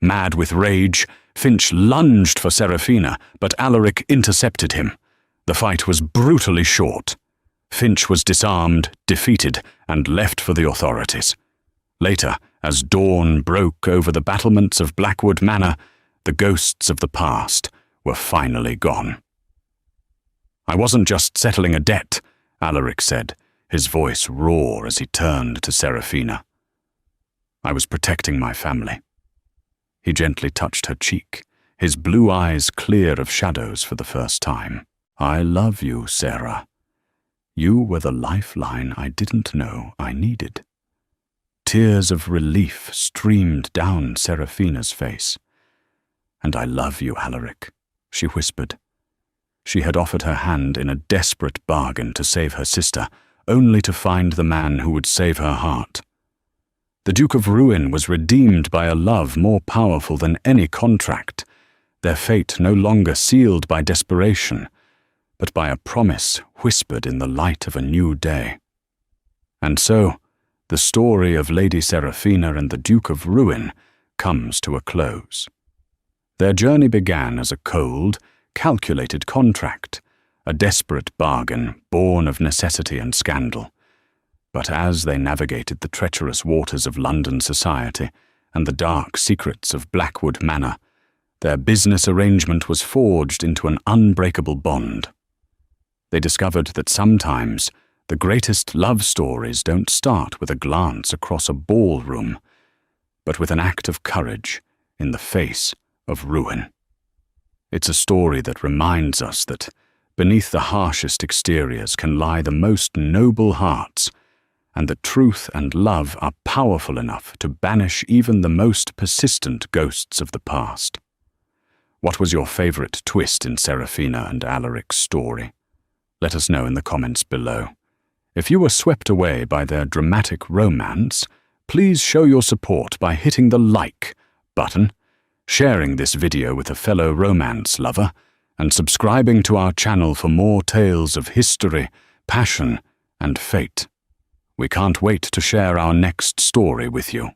Mad with rage, Finch lunged for Seraphina, but Alaric intercepted him. The fight was brutally short. Finch was disarmed, defeated, and left for the authorities. Later, as dawn broke over the battlements of Blackwood Manor, the ghosts of the past were finally gone. "I wasn't just settling a debt," Alaric said, his voice raw as he turned to Seraphina. "I was protecting my family." He gently touched her cheek, his blue eyes clear of shadows for the first time. "I love you, Sarah. You were the lifeline I didn't know I needed." Tears of relief streamed down Seraphina's face. "And I love you, Alaric," she whispered. She had offered her hand in a desperate bargain to save her sister, only to find the man who would save her heart. The Duke of Ruin was redeemed by a love more powerful than any contract, their fate no longer sealed by desperation, but by a promise whispered in the light of a new day. And so, the story of Lady Seraphina and the Duke of Ruin comes to a close. Their journey began as a cold, calculated contract, a desperate bargain born of necessity and scandal. But as they navigated the treacherous waters of London society and the dark secrets of Blackwood Manor, their business arrangement was forged into an unbreakable bond. They discovered that sometimes the greatest love stories don't start with a glance across a ballroom, but with an act of courage in the face of ruin. It's a story that reminds us that beneath the harshest exteriors can lie the most noble hearts, and that truth and love are powerful enough to banish even the most persistent ghosts of the past. What was your favorite twist in Seraphina and Alaric's story? Let us know in the comments below. If you were swept away by their dramatic romance, please show your support by hitting the like button, sharing this video with a fellow romance lover, and subscribing to our channel for more tales of history, passion, and fate. We can't wait to share our next story with you.